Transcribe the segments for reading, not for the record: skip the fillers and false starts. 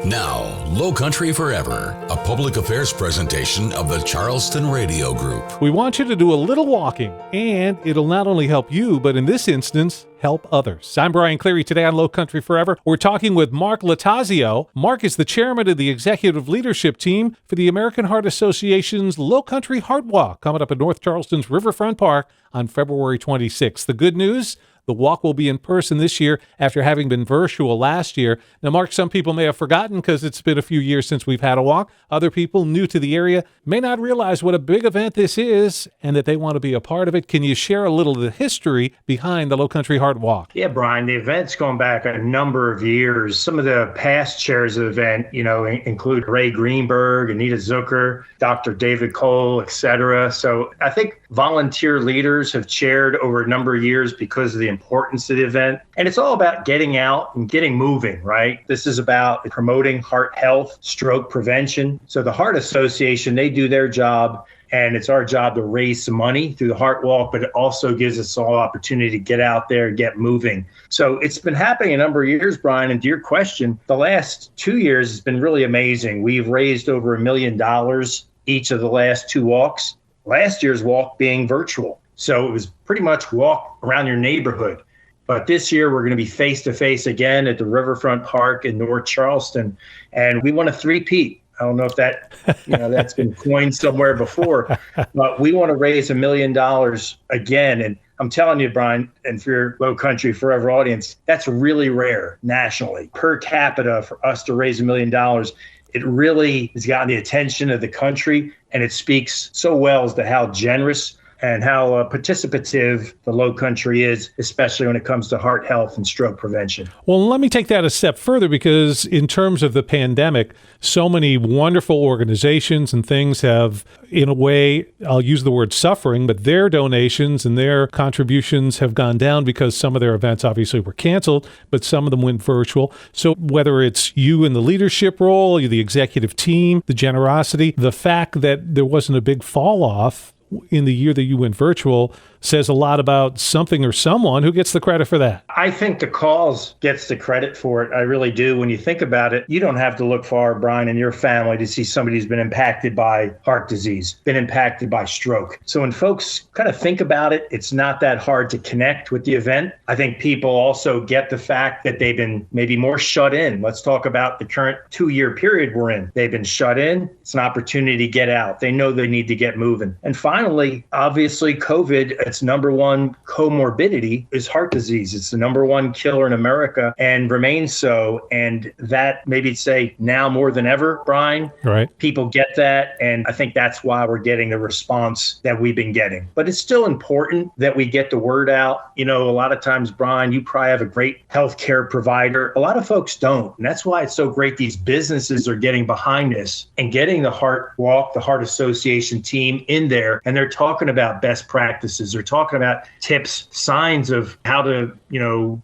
Now, Lowcountry Forever, a public affairs presentation of the Charleston Radio Group. We want you to do a little walking, and it'll not only help you, but in this instance, help others. I'm Brian Cleary. Today on Lowcountry Forever, we're talking with Mark Latazio. Mark is the chairman of the executive leadership team for the American Heart Association's Lowcountry Heart Walk, coming up at North Charleston's Riverfront Park on February 26th. The good news? The walk will be in person this year after having been virtual last year. Now, Mark, some people may have forgotten because it's been a few years since we've had a walk. Other people new to the area may not realize what a big event this is and that they want to be a part of it. Can you share a little of the history behind the Lowcountry Heart Walk? Yeah, Brian, the event's going back a number of years. Some of the past chairs of the event, include Ray Greenberg, Anita Zucker, Dr. David Cole, et cetera. So I think volunteer leaders have chaired over a number of years because of the importance of the event. And it's all about getting out and getting moving, right? This is about promoting heart health, stroke prevention. So the Heart Association, they do their job, and it's our job to raise some money through the Heart Walk, but it also gives us all opportunity to get out there and get moving. So it's been happening a number of years, Brian, and to your question, the last 2 years has been really amazing. We've raised over $1 million each of the last two walks, last year's walk being virtual. So it was pretty much walk around your neighborhood. But this year, we're going to be face-to-face again at the Riverfront Park in North Charleston. And we want to three-peat. I don't know if that, that's been coined somewhere before. But we want to raise $1 million again. And I'm telling you, Brian, and for your Lowcountry Forever audience, that's really rare nationally. Per capita, for us to raise $1 million, it really has gotten the attention of the country. And it speaks so well as to how generous and how participative the Lowcountry is, especially when it comes to heart health and stroke prevention. Well, let me take that a step further, because in terms of the pandemic, so many wonderful organizations and things have, in a way, I'll use the word suffering, but their donations and their contributions have gone down because some of their events obviously were canceled, but some of them went virtual. So whether it's you in the leadership role, the executive team, the generosity, the fact that there wasn't a big fall off in the year that you went virtual says a lot about something or someone. Who gets the credit for that? I think the cause gets the credit for it. I really do. When you think about it, you don't have to look far, Brian, in your family to see somebody who's been impacted by heart disease, been impacted by stroke. So when folks kind of think about it, it's not that hard to connect with the event. I think people also get the fact that they've been maybe more shut in. Let's talk about the current 2-year period we're in. They've been shut in. It's an opportunity to get out. They know they need to get moving. And finally, obviously, COVID, its number one comorbidity is heart disease. It's the number one killer in America and remains so. And that, maybe say now more than ever, Brian, right? People get that. And I think that's why we're getting the response that we've been getting. But it's still important that we get the word out. A lot of times, Brian, you probably have a great healthcare provider. A lot of folks don't. And that's why it's so great these businesses are getting behind this and getting the Heart Walk, the Heart Association team in there. And they're talking about best practices. They're talking about tips, signs of how to,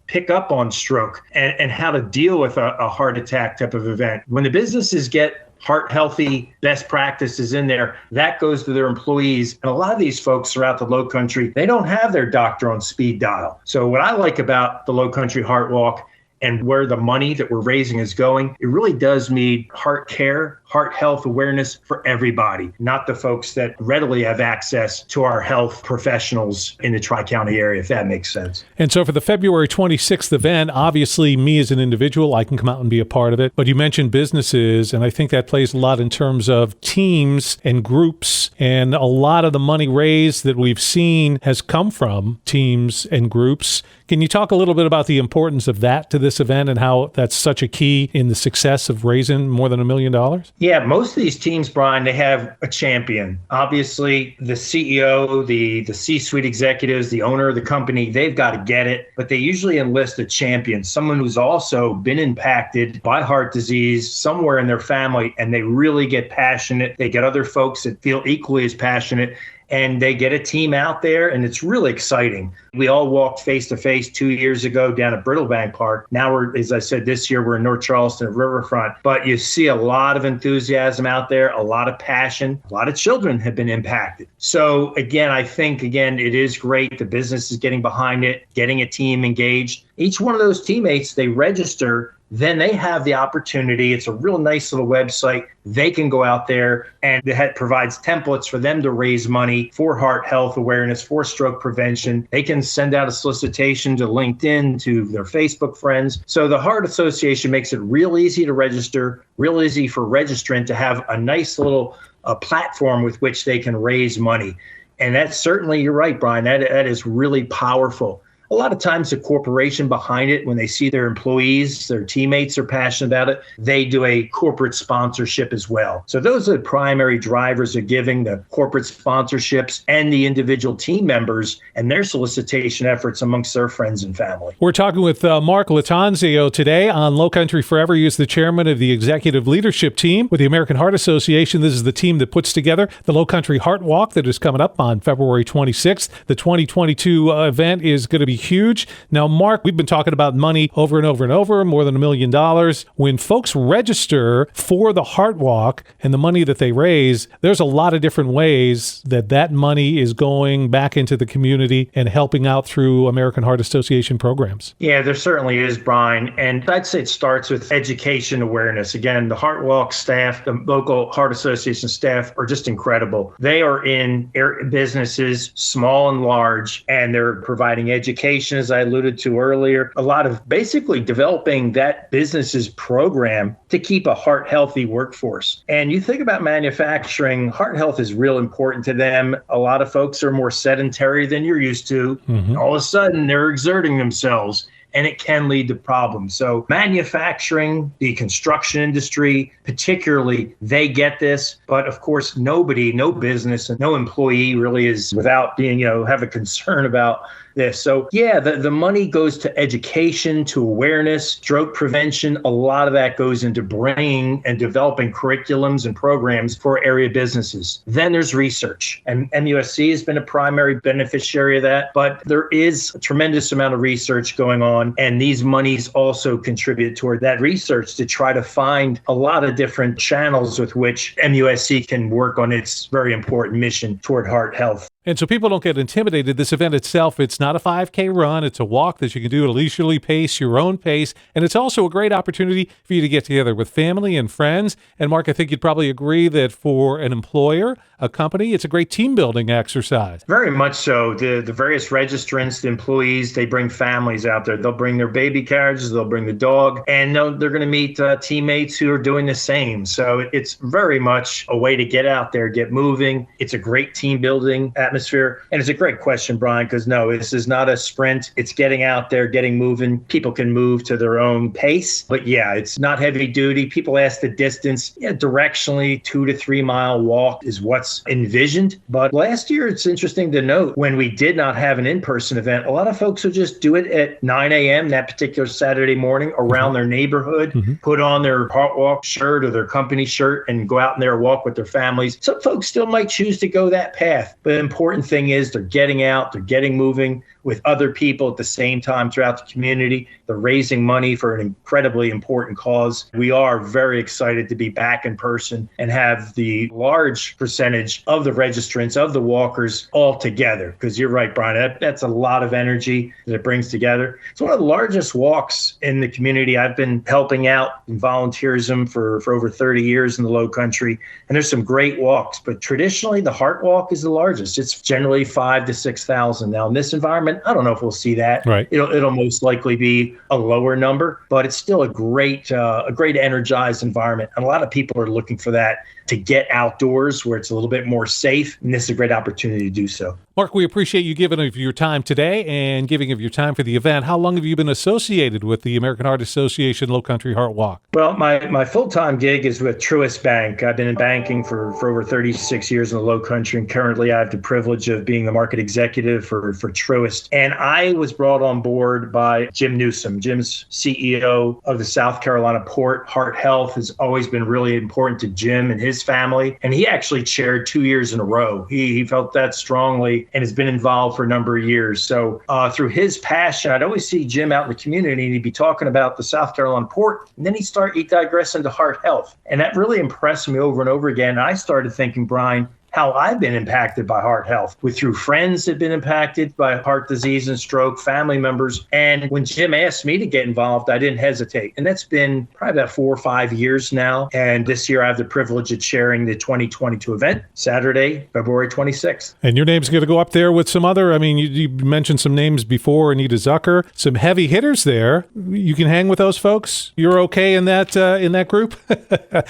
pick up on stroke and how to deal with a heart attack type of event. When the businesses get heart healthy best practices in there, that goes to their employees. And a lot of these folks throughout the Lowcountry, they don't have their doctor on speed dial. So what I like about the Lowcountry Heart Walk and where the money that we're raising is going, it really does mean heart care, heart health awareness for everybody, not the folks that readily have access to our health professionals in the Tri-County area, if that makes sense. And so for the February 26th event, obviously me as an individual, I can come out and be a part of it. But you mentioned businesses, and I think that plays a lot in terms of teams and groups. And a lot of the money raised that we've seen has come from teams and groups. Can you talk a little bit about the importance of that to this event and how that's such a key in the success of raising more than $1 million? Yeah, most of these teams, Brian, they have a champion. Obviously, the CEO, the C-suite executives, the owner of the company, they've got to get it. But they usually enlist a champion, someone who's also been impacted by heart disease somewhere in their family, and they really get passionate. They get other folks that feel equally as passionate, and they get a team out there, and it's really exciting. We all walked face-to-face 2 years ago down at Brittlebank Park. Now we're, as I said, this year we're in North Charleston at Riverfront. But you see a lot of enthusiasm out there, a lot of passion. A lot of children have been impacted. So again, I think, it is great. The business is getting behind it, getting a team engaged. Each one of those teammates, they register then they have the opportunity. It's a real nice little website. They can go out there, and it provides templates for them to raise money for heart health awareness, for stroke prevention. They can send out a solicitation to LinkedIn, to their Facebook friends. So the Heart Association makes it real easy to register, real easy for registrant to have a nice little platform with which they can raise money. And that's certainly, you're right, Brian, that is really powerful. A lot of times the corporation behind it, when they see their employees, their teammates are passionate about it, they do a corporate sponsorship as well. So those are the primary drivers of giving, the corporate sponsorships and the individual team members and their solicitation efforts amongst their friends and family. We're talking with Mark Lattanzio today on Lowcountry Forever. He is the chairman of the executive leadership team with the American Heart Association. This is the team that puts together the Lowcountry Heart Walk that is coming up on February 26th. The 2022 event is going to be huge. Now, Mark, we've been talking about money over and over and over, more than $1 million. When folks register for the Heart Walk and the money that they raise, there's a lot of different ways that money is going back into the community and helping out through American Heart Association programs. Yeah, there certainly is, Brian. And I'd say it starts with education awareness. Again, the Heart Walk staff, the local Heart Association staff are just incredible. They are in businesses, small and large, and they're providing education, as I alluded to earlier, a lot of basically developing that business's program to keep a heart healthy workforce. And you think about manufacturing, heart health is real important to them. A lot of folks are more sedentary than you're used to. Mm-hmm. All of a sudden, they're exerting themselves, and it can lead to problems. So manufacturing, the construction industry, particularly, they get this. But of course, no business, and no employee really is without being, have a concern about this. So yeah, the money goes to education, to awareness, stroke prevention. A lot of that goes into bringing and developing curriculums and programs for area businesses. Then there's research, and MUSC has been a primary beneficiary of that, but there is a tremendous amount of research going on, and these monies also contribute toward that research to try to find a lot of different channels with which MUSC can work on its very important mission toward heart health. And so people don't get intimidated. This event itself, it's not a 5K run. It's a walk that you can do at a leisurely pace, your own pace. And it's also a great opportunity for you to get together with family and friends. And Mark, I think you'd probably agree that for an employer, a company, it's a great team building exercise. Very much so. The various registrants, the employees, they bring families out there. They'll bring their baby carriages, they'll bring the dog, and they're going to meet teammates who are doing the same. So it's very much a way to get out there, get moving. It's a great team building atmosphere. And it's a great question, Brian, because no, this is not a sprint. It's getting out there, getting moving. People can move to their own pace. But yeah, it's not heavy duty. People ask the distance. Yeah, directionally, 2 to 3 mile walk is what's envisioned. But last year, it's interesting to note, when we did not have an in-person event, a lot of folks would just do it at 9 a.m. that particular Saturday morning around their neighborhood, put on their Heart Walk shirt or their company shirt and go out in their walk with their families. Some folks still might choose to go that path. But the important thing is they're getting out, they're getting moving with other people at the same time throughout the community. They're raising money for an incredibly important cause. We are very excited to be back in person and have the large percentage of the registrants, of the walkers, all together. Because you're right, Brian, that's a lot of energy that it brings together. It's one of the largest walks in the community. I've been helping out in volunteerism for over 30 years in the Lowcountry, and there's some great walks. But traditionally, the Heart Walk is the largest. It's generally 5,000 to 6,000. Now, in this environment, I don't know if we'll see that. Right. It'll most likely be a lower number, but it's still a great energized environment. And a lot of people are looking for that, to get outdoors where it's a little bit more safe. And this is a great opportunity to do so. Mark, we appreciate you giving of your time today and giving of your time for the event. How long have you been associated with the American Heart Association Lowcountry Heart Walk? Well, my full-time gig is with Truist Bank. I've been in banking for over 36 years in the Lowcountry, and currently I have the privilege of being the market executive for Truist. And I was brought on board by Jim Newsom. Jim's CEO of the South Carolina Port. Heart health has always been really important to Jim and his family, and he actually chaired 2 years in a row. He felt that strongly and has been involved for a number of years. So through his passion, I'd always see Jim out in the community, and he'd be talking about the South Carolina Port, and then he'd digress into heart health. And that really impressed me over and over again. And I started thinking, Brian, how I've been impacted by heart health, through friends that have been impacted by heart disease and stroke, family members. And when Jim asked me to get involved, I didn't hesitate. And that's been probably about 4 or 5 years now. And this year I have the privilege of chairing the 2022 event, Saturday, February 26th. And your name's going to go up there with some other, you mentioned some names before, Anita Zucker, some heavy hitters there. You can hang with those folks? You're okay in that group?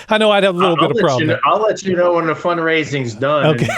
I know I'd have a little bit of problem. I'll let you know when the fundraising's done. Okay.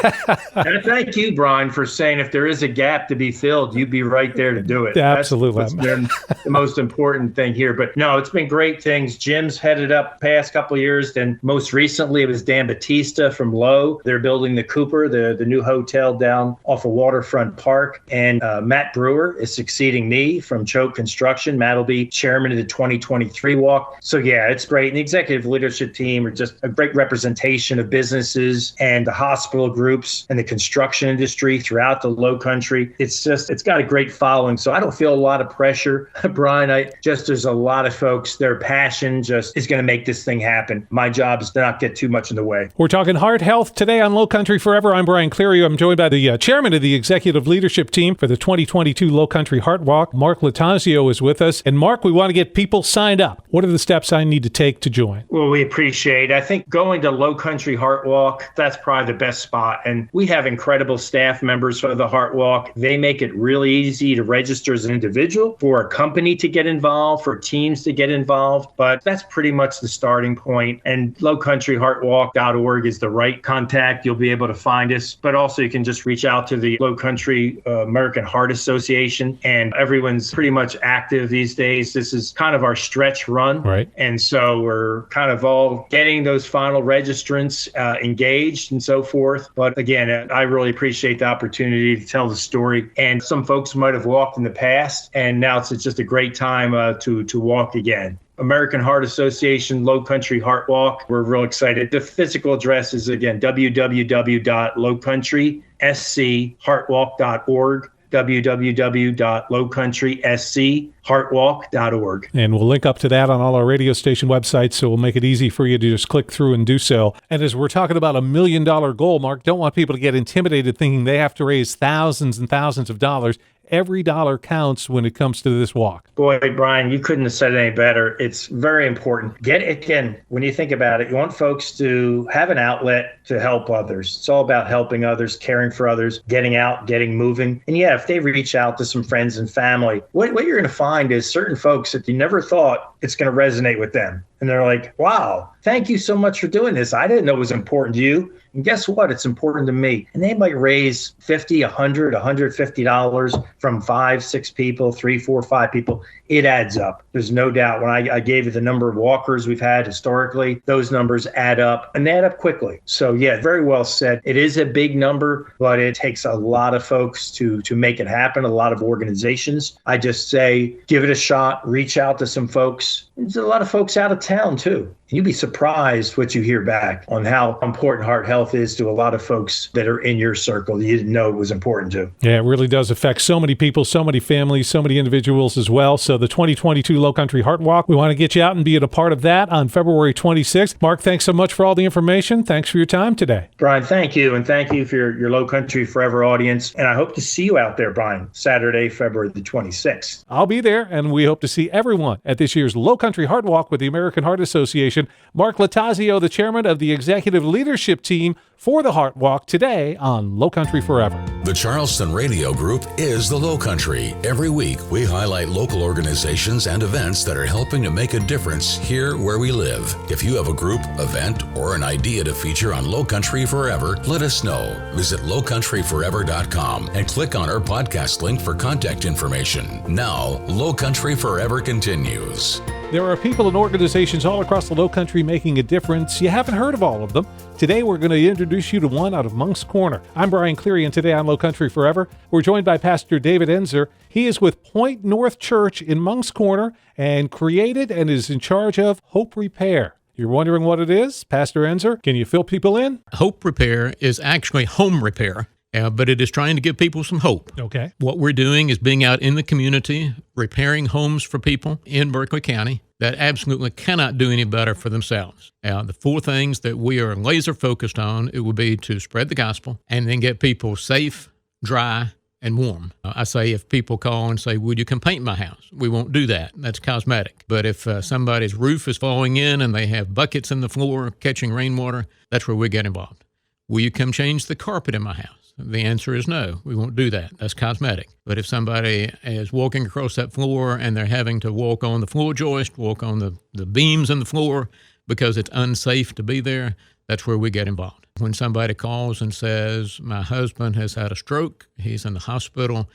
And thank you, Brian, for saying if there is a gap to be filled, you'd be right there to do it. Absolutely. That's been the most important thing here. But no, it's been great things. Jim's headed up the past couple of years. Then most recently, it was Dan Batista from Low. They're building the Cooper, the new hotel down off of Waterfront Park. And Matt Brewer is succeeding me from Choke Construction. Matt will be chairman of the 2023 walk. So yeah, it's great. And the executive leadership team are just a great representation of businesses and the hospital groups and the construction industry throughout the Lowcountry. It's got a great following. So I don't feel a lot of pressure, Brian. There's a lot of folks, their passion just is going to make this thing happen. My job is to not get too much in the way. We're talking heart health today on Lowcountry Forever. I'm Brian Cleary. I'm joined by the chairman of the executive leadership team for the 2022 Lowcountry Heart Walk. Mark Latazio is with us. And Mark, we want to get people signed up. What are the steps I need to take to join? Well, we appreciate it. I think going to Lowcountry Heart Walk, that's probably the best spot. And we have incredible staff members for the Heart Walk. They make it really easy to register as an individual, for a company to get involved, for teams to get involved. But that's pretty much the starting point. And lowcountryheartwalk.org is the right contact. You'll be able to find us. But also you can just reach out to the Lowcountry American Heart Association. And everyone's pretty much active these days. This is kind of our stretch run. Right. And so we're kind of all getting those final registrants engaged and so forth. But again, I really appreciate the opportunity to tell the story. And some folks might have walked in the past, and now it's just a great time to walk again. American Heart Association, Lowcountry Heart Walk. We're real excited. The physical address is, again, www.lowcountryscheartwalk.org. www.lowcountryscheartwalk.org. And we'll link up to that on all our radio station websites, so we'll make it easy for you to just click through and do so. And as we're talking about $1 million goal, Mark, don't want people to get intimidated thinking they have to raise thousands and thousands of dollars. Every dollar counts when it comes to this walk. Boy, Brian, you couldn't have said it any better. It's very important. Again, when you think about it, you want folks to have an outlet to help others. It's all about helping others, caring for others, getting out, getting moving. And yeah, if they reach out to some friends and family, what you're going to find is certain folks that you never thought it's going to resonate with them. And they're like, wow, thank you so much for doing this. I didn't know it was important to you. And guess what? It's important to me. And they might raise $50, $100, $150 from 5, 6 people, 3, 4, 5 people. It adds up. There's no doubt. When I gave you the number of walkers we've had historically, those numbers add up, and they add up quickly. So yeah, very well said. It is a big number, but it takes a lot of folks to make it happen, a lot of organizations. I just say, give it a shot, reach out to some folks. There's a lot of folks out of town too. You'd be surprised what you hear back on how important heart health is to a lot of folks that are in your circle that you didn't know it was important to. Yeah, it really does affect so many people, so many families, so many individuals as well. So the 2022 Lowcountry Heart Walk, we want to get you out and be a part of that on February 26th. Mark, thanks so much for all the information. Thanks for your time today. Brian, thank you. And thank you for your Lowcountry Forever audience. And I hope to see you out there, Brian, Saturday, February the 26th. I'll be there, and we hope to see everyone at this year's Lowcountry Heart Walk with the American Heart Association. Mark Latazio, the chairman of the executive leadership team for the Heart Walk, today on Lowcountry Forever. The Charleston Radio Group is the Lowcountry. Every week, we highlight local organizations and events that are helping to make a difference here where we live. If you have a group, event, or an idea to feature on Lowcountry Forever, let us know. Visit lowcountryforever.com and click on our podcast link for contact information. Now, Lowcountry Forever continues. There are people and organizations all across the Lowcountry making a difference. You haven't heard of all of them. Today, we're going to introduce you to one out of Monk's Corner. I'm Brian Cleary, and today on Lowcountry Forever, we're joined by Pastor David Enzer. He is with Point North Church in Monk's Corner and created and is in charge of Hope Repair. You're wondering what it is? Pastor Enzer, can you fill people in? Hope Repair is actually home repair. but it is trying to give people some hope. Okay. What we're doing is being out in the community, repairing homes for people in Berkeley County that absolutely cannot do any better for themselves. The 4 things that we are laser focused on, it would be to spread the gospel and then get people safe, dry, and warm. I say if people call and say, would you come paint my house? We won't do that. That's cosmetic. But if somebody's roof is falling in and they have buckets in the floor catching rainwater, that's where we get involved. Will you come change the carpet in my house? The answer is no. We won't do that. That's cosmetic. But if somebody is walking across that floor and they're having to walk on the floor joist, walk on the beams in the floor because it's unsafe to be there, that's where we get involved. When somebody calls and says, my husband has had a stroke, he's in the hospital,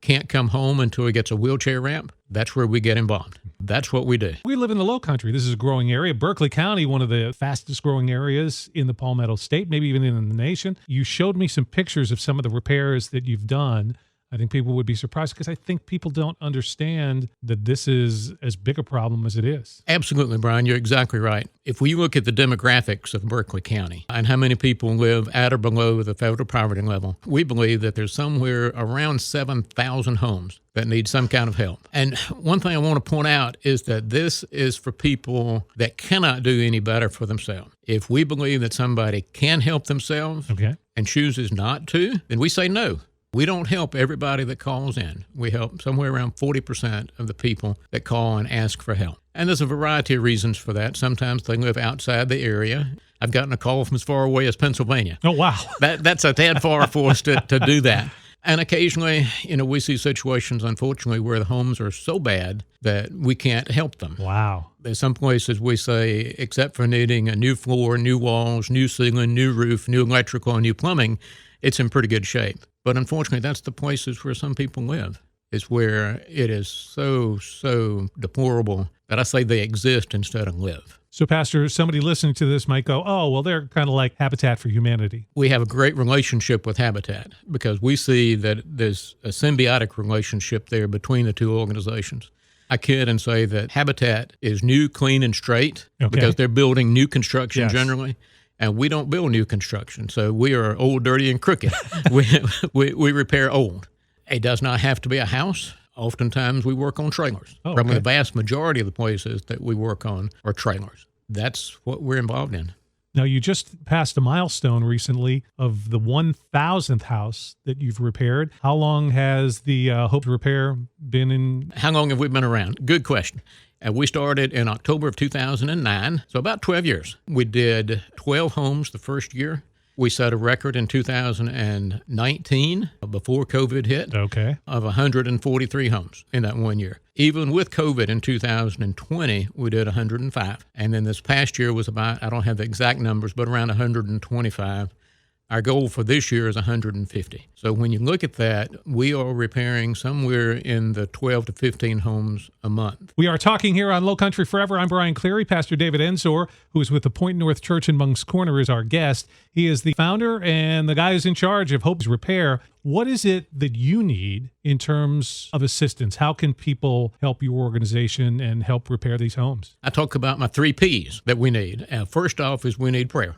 can't come home until he gets a wheelchair ramp, that's where we get involved. That's what we do. We live in the Lowcountry. This is a growing area. Berkeley County, one of the fastest growing areas in the Palmetto State, maybe even in the nation. You showed me some pictures of some of the repairs that you've done. I think people would be surprised because I think people don't understand that this is as big a problem as it is. Absolutely, Brian. You're exactly right. If we look at the demographics of Berkeley County and how many people live at or below the federal poverty level, we believe that there's somewhere around 7,000 homes that need some kind of help. And one thing I want to point out is that this is for people that cannot do any better for themselves. If we believe that somebody can help themselves and chooses not to, then we say no. We don't help everybody that calls in. We help somewhere around 40% of the people that call and ask for help. And there's a variety of reasons for that. Sometimes they live outside the area. I've gotten a call from as far away as Pennsylvania. Oh, wow. That's a tad far for us to do that. And occasionally, we see situations, unfortunately, where the homes are so bad that we can't help them. Wow. There's some places we say, except for needing a new floor, new walls, new ceiling, new roof, new electrical, and new plumbing, it's in pretty good shape. But unfortunately, that's the places where some people live. It's where it is so deplorable that I say they exist instead of live. So, Pastor, somebody listening to this might go, oh, well, they're kind of like Habitat for Humanity. We have a great relationship with Habitat because we see that there's a symbiotic relationship there between the two organizations. I kid and say that Habitat is new, clean, and straight because they're building new construction generally. And we don't build new construction, so we are old, dirty, and crooked. we repair old. It does not have to be a house. Oftentimes, we work on trailers. Probably the vast majority of the places that we work on are trailers. That's what we're involved in. Now, you just passed a milestone recently of the 1,000th house that you've repaired. How long has the Hope Repair been in? How long have we been around? Good question. We started in October of 2009, so about 12 years. We did 12 homes the first year. We set a record in 2019, before COVID hit, of 143 homes in that 1 year. Even with COVID in 2020, we did 105. And then this past year was about, I don't have the exact numbers, but around 125. Our goal for this year is 150. So when you look at that, we are repairing somewhere in the 12 to 15 homes a month. We are talking here on Lowcountry Forever. I'm Brian Cleary. Pastor David Ensor, who is with the Point North Church in Moncks Corner, is our guest. He is the founder and the guy who's in charge of Hope's Repair. What is it that you need in terms of assistance? How can people help your organization and help repair these homes? I talk about my 3 Ps that we need. First off is we need prayer,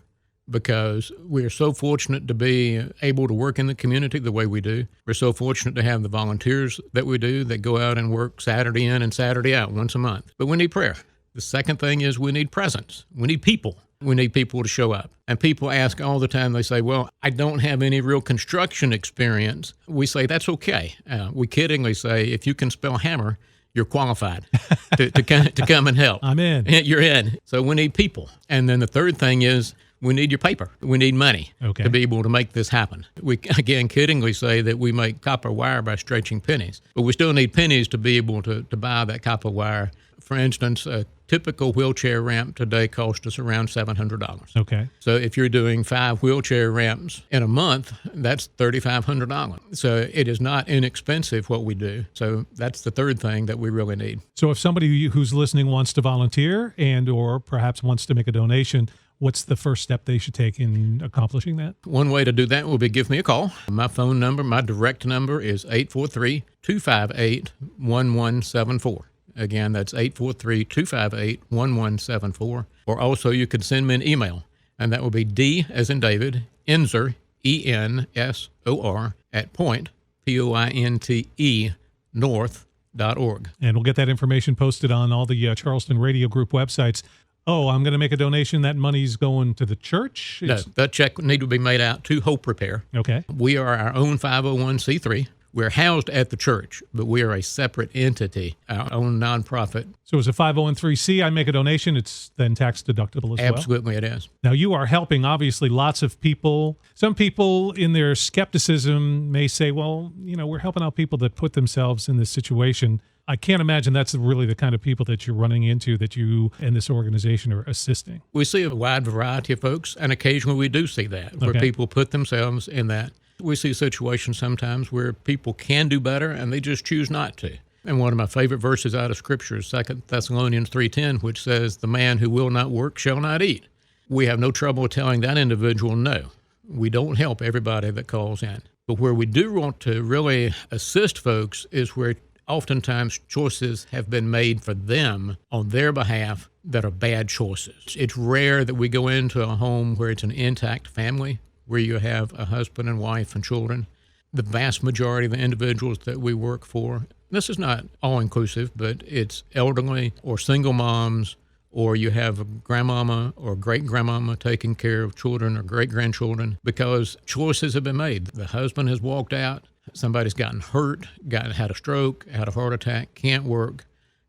because we're so fortunate to be able to work in the community the way we do. We're so fortunate to have the volunteers that we do that go out and work Saturday in and Saturday out once a month. But we need prayer. The second thing is we need presence. We need people. We need people to show up. And people ask all the time, they say, well, I don't have any real construction experience. We say, that's okay. We kiddingly say, if you can spell hammer, you're qualified to come and help. I'm in. You're in. So we need people. And then the third thing is, we need your paper. We need money to be able to make this happen. We, again, kiddingly say that we make copper wire by stretching pennies, but we still need pennies to be able to buy that copper wire. For instance, a typical wheelchair ramp today costs us around $700. Okay. So if you're doing 5 wheelchair ramps in a month, that's $3,500. So it is not inexpensive what we do. So that's the third thing that we really need. So if somebody who's listening wants to volunteer and or perhaps wants to make a donation, what's the first step they should take in accomplishing that? One way to do that will be give me a call. My phone number, my direct number is 843-258-1174. Again, that's 843-258-1174. Or also you can send me an email, and that will be D as in David, Ensor, ENSOR at point, POINTE, north.org. And we'll get that information posted on all the Charleston Radio Group websites. Oh, I'm going to make a donation. That money's going to the church? No, that check need to be made out to Hope Repair. Okay. We are our own 501c3. We're housed at the church, but we are a separate entity, our own nonprofit. So as a 501c, I make a donation. It's then tax deductible as well? Absolutely it is. Now, you are helping, obviously, lots of people. Some people in their skepticism may say, well, we're helping out people that put themselves in this situation. I can't imagine that's really the kind of people that you're running into, that you and this organization are assisting. We see a wide variety of folks, and occasionally we do see that, where people put themselves in that. We see situations sometimes where people can do better, and they just choose not to. And one of my favorite verses out of Scripture is 2 Thessalonians 3:10, which says, "The man who will not work shall not eat." We have no trouble telling that individual no. We don't help everybody that calls in. But where we do want to really assist folks is where oftentimes choices have been made for them on their behalf that are bad choices. It's rare that we go into a home where it's an intact family, where you have a husband and wife and children. The vast majority of the individuals that we work for, this is not all-inclusive, but it's elderly or single moms, or you have a grandmama or great-grandmama taking care of children or great-grandchildren, because choices have been made. The husband has walked out, somebody's gotten hurt, had a stroke, had a heart attack, can't work.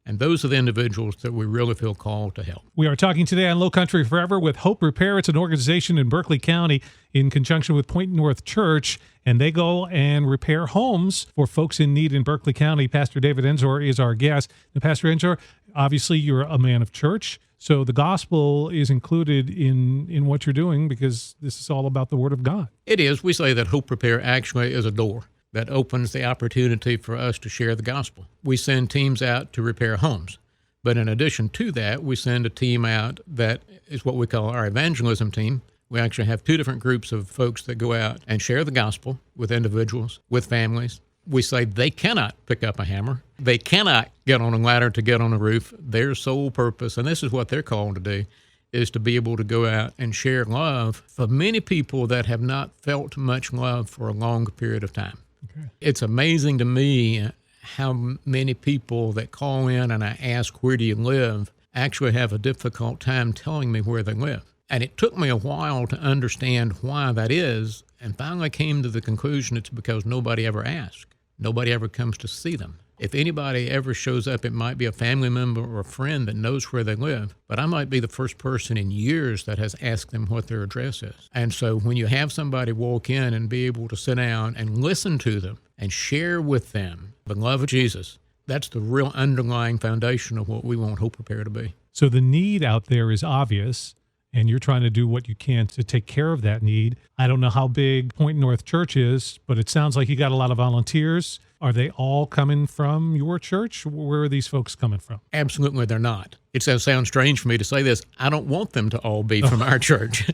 And those are the individuals that we really feel called to help. We are talking today on Lowcountry Forever with Hope Repair. It's an organization in Berkeley County in conjunction with Point North Church, and they go and repair homes for folks in need in Berkeley County. Pastor David Enzor is our guest. And Pastor Enzor, obviously you're a man of church, so the gospel is included in what you're doing, because this is all about the Word of God. It is. We say that Hope Repair actually is a door that opens the opportunity for us to share the gospel. We send teams out to repair homes. But in addition to that, we send a team out that is what we call our evangelism team. We actually have two different groups of folks that go out and share the gospel with individuals, with families. We say they cannot pick up a hammer. They cannot get on a ladder to get on a roof. Their sole purpose, and this is what they're called to do, is to be able to go out and share love for many people that have not felt much love for a long period of time. Okay. It's amazing to me how many people that call in and I ask, where do you live, actually have a difficult time telling me where they live. And it took me a while to understand why that is, and finally came to the conclusion it's because nobody ever asks. Nobody ever comes to see them. If anybody ever shows up, it might be a family member or a friend that knows where they live, but I might be the first person in years that has asked them what their address is. And so when you have somebody walk in and be able to sit down and listen to them and share with them the love of Jesus, that's the real underlying foundation of what we want Hope Repair to be. So the need out there is obvious, and you're trying to do what you can to take care of that need. I don't know how big Point North Church is, but it sounds like you got a lot of volunteers. Are they all coming from your church? Where are these folks coming from? Absolutely, they're not. It sounds strange for me to say this. I don't want them to all be from our church.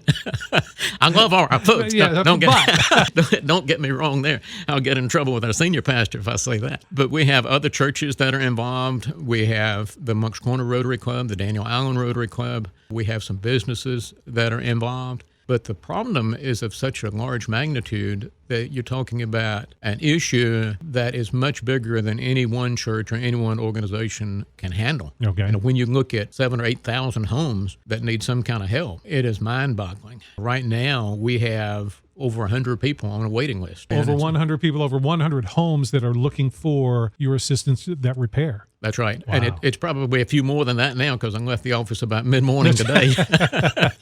I love all our folks. Yeah, don't get me wrong there. I'll get in trouble with our senior pastor if I say that. But we have other churches that are involved. We have the Moncks Corner Rotary Club, the Daniel Allen Rotary Club. We have some businesses that are involved. But the problem is of such a large magnitude that you're talking about an issue that is much bigger than any one church or any one organization can handle. Okay. And when you look at 7,000 or 8,000 homes that need some kind of help, it is mind-boggling. Right now, we have over 100 people on a waiting list. Over 100 people, over 100 homes that are looking for your assistance, that repair. That's right. Wow. And it's probably a few more than that now because I left the office about mid-morning today.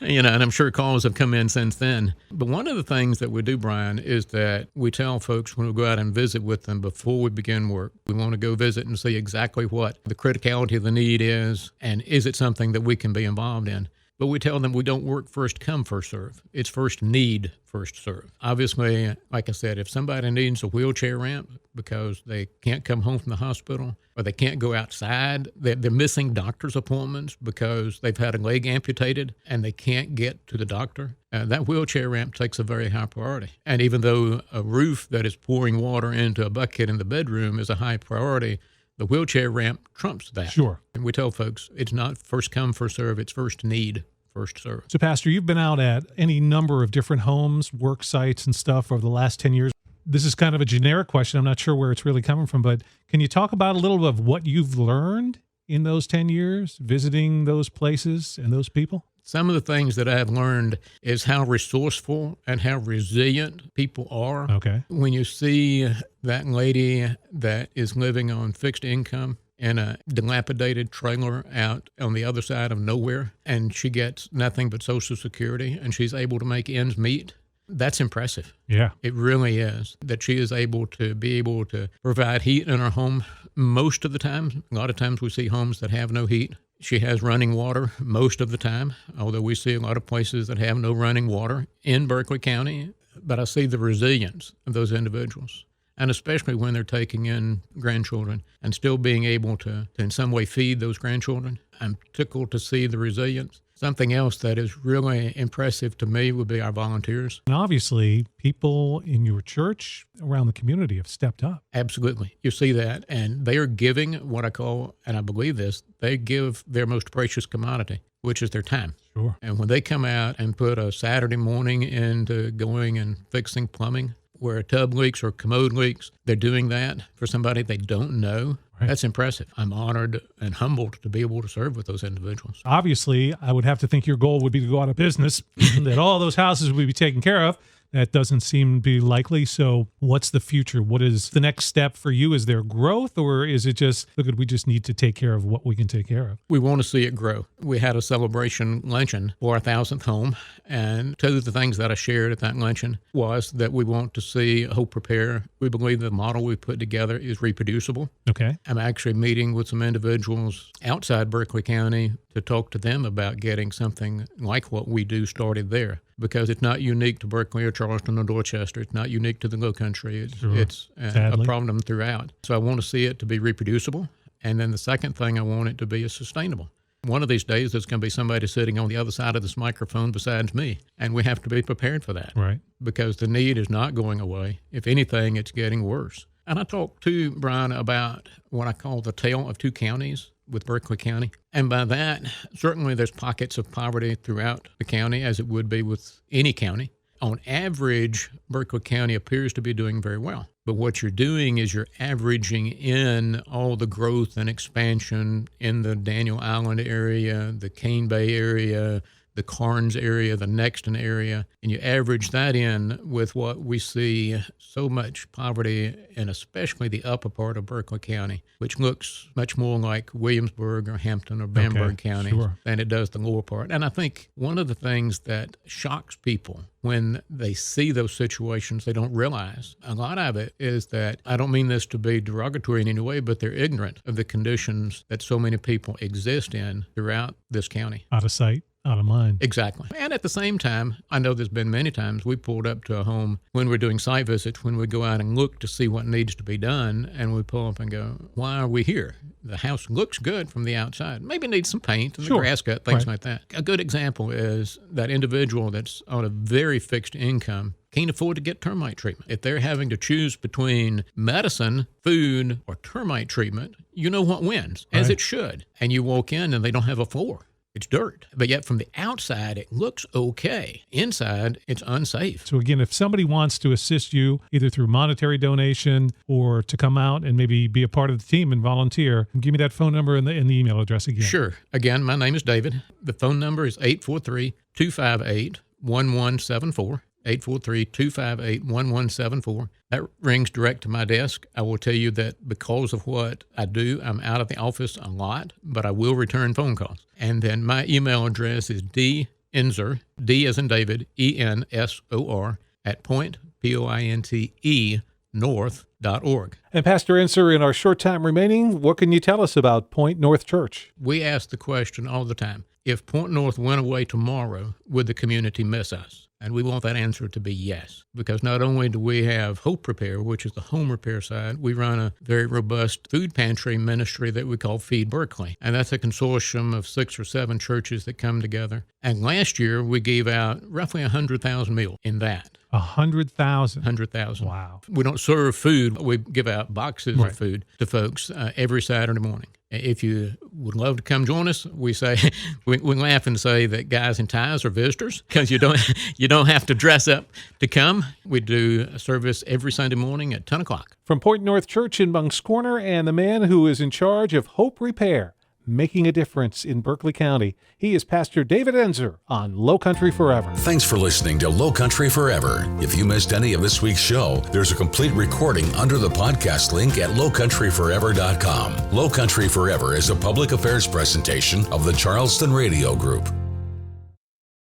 And I'm sure calls have come in since then. But one of the things that we do, Brian, is that we tell folks when we go out and visit with them before we begin work, we want to go visit and see exactly what the criticality of the need is, and is it something that we can be involved in. But we tell them we don't work first come, first serve. It's first need, first serve. Obviously, like I said, if somebody needs a wheelchair ramp because they can't come home from the hospital or they can't go outside, they're missing doctor's appointments because they've had a leg amputated and they can't get to the doctor, that wheelchair ramp takes a very high priority. And even though a roof that is pouring water into a bucket in the bedroom is a high priority, the wheelchair ramp trumps that. Sure. And we tell folks it's not first come, first serve, it's first need, first serve. So, Pastor, you've been out at any number of different homes, work sites, and stuff over the last 10 years. This is kind of a generic question. I'm not sure where it's really coming from, but can you talk about a little of what you've learned in those 10 years, visiting those places and those people? Some of the things that I've learned is how resourceful and how resilient people are. Okay. When you see that lady that is living on fixed income in a dilapidated trailer out on the other side of nowhere, and she gets nothing but Social Security, and she's able to make ends meet, that's impressive. Yeah. It really is, that she is able to provide heat in her home most of the time. A lot of times we see homes that have no heat. She has running water most of the time, although we see a lot of places that have no running water in Berkeley County. But I see the resilience of those individuals, and especially when they're taking in grandchildren and still being able to in some way feed those grandchildren. I'm tickled to see the resilience. Something else that is really impressive to me would be our volunteers. And obviously, people in your church around the community have stepped up. Absolutely. You see that. And they are giving what I call, and I believe this, they give their most precious commodity, which is their time. Sure. And when they come out and put a Saturday morning into going and fixing plumbing, where a tub leaks or commode leaks, they're doing that for somebody they don't know. Right. That's impressive. I'm honored and humbled to be able to serve with those individuals. Obviously, I would have to think your goal would be to go out of business, that all those houses would be taken care of. That doesn't seem to be likely. So what's the future? What is the next step for you? Is there growth, or is it just, look, we just need to take care of what we can take care of? We want to see it grow. We had a celebration luncheon for our 1,000th home, and two of the things that I shared at that luncheon was that we want to see Hope Repair. We believe the model we put together is reproducible. Okay. I'm actually meeting with some individuals outside Berkeley County to talk to them about getting something like what we do started there, because it's not unique to Berkeley or Charleston or Dorchester. It's not unique to the Lowcountry. It's a problem throughout. So I want to see it to be reproducible. And then the second thing I want it to be is sustainable. One of these days, there's going to be somebody sitting on the other side of this microphone besides me, and we have to be prepared for that. Right. Because the need is not going away. If anything, it's getting worse. And I talked to Brian about what I call the tale of two counties with Berkeley County. And by that, certainly there's pockets of poverty throughout the county, as it would be with any county. On average, Berkeley County appears to be doing very well. But what you're doing is you're averaging in all the growth and expansion in the Daniel Island area, the Cane Bay area, the Carnes area, the Nexton area, and you average that in with what we see so much poverty, and especially the upper part of Berkeley County, which looks much more like Williamsburg or Hampton or Bamberg County than it does the lower part. And I think one of the things that shocks people when they see those situations, they don't realize a lot of it is that, I don't mean this to be derogatory in any way, but they're ignorant of the conditions that so many people exist in throughout this county. Out of sight, out of mind. Exactly. And at the same time, I know there's been many times we pulled up to a home when we're doing site visits, when we go out and look to see what needs to be done, and we pull up and go, why are we here? The house looks good from the outside. Maybe needs some paint and the grass cut, things like that. A good example is that individual that's on a very fixed income can't afford to get termite treatment. If they're having to choose between medicine, food, or termite treatment, you know what wins, as it should. And you walk in and they don't have a floor. It's dirt. But yet from the outside, it looks okay. Inside, it's unsafe. So again, if somebody wants to assist you either through monetary donation or to come out and maybe be a part of the team and volunteer, give me that phone number and the email address again. Sure. Again, my name is David. The phone number is 843-258-1174. 843-258-1174. That rings direct to my desk. I will tell you that because of what I do, I'm out of the office a lot, but I will return phone calls. And then my email address is dinser, D as in David, ENSOR, at point, POINTE, north.org. And Pastor Inser, in our short time remaining, what can you tell us about Point North Church? We ask the question all the time, if Point North went away tomorrow, would the community miss us? And we want that answer to be yes, because not only do we have Hope Repair, which is the home repair side, we run a very robust food pantry ministry that we call Feed Berkeley. And that's a consortium of 6 or 7 churches that come together. And last year, we gave out roughly 100,000 meals in that. 100,000? 100,000. Wow. We don't serve food. We give out boxes of food to folks every Saturday morning. If you would love to come join us, we say we laugh and say that guys in ties are visitors because you don't have to dress up to come. We do a service every Sunday morning at 10 o'clock. From Point North Church in Moncks Corner and the man who is in charge of Hope Repair, making a difference in Berkeley County, he is Pastor David Enzer on Lowcountry Forever. Thanks for listening to Lowcountry Forever. If you missed any of this week's show, there's a complete recording under the podcast link at lowcountryforever.com. Lowcountry Forever is a public affairs presentation of the Charleston Radio Group.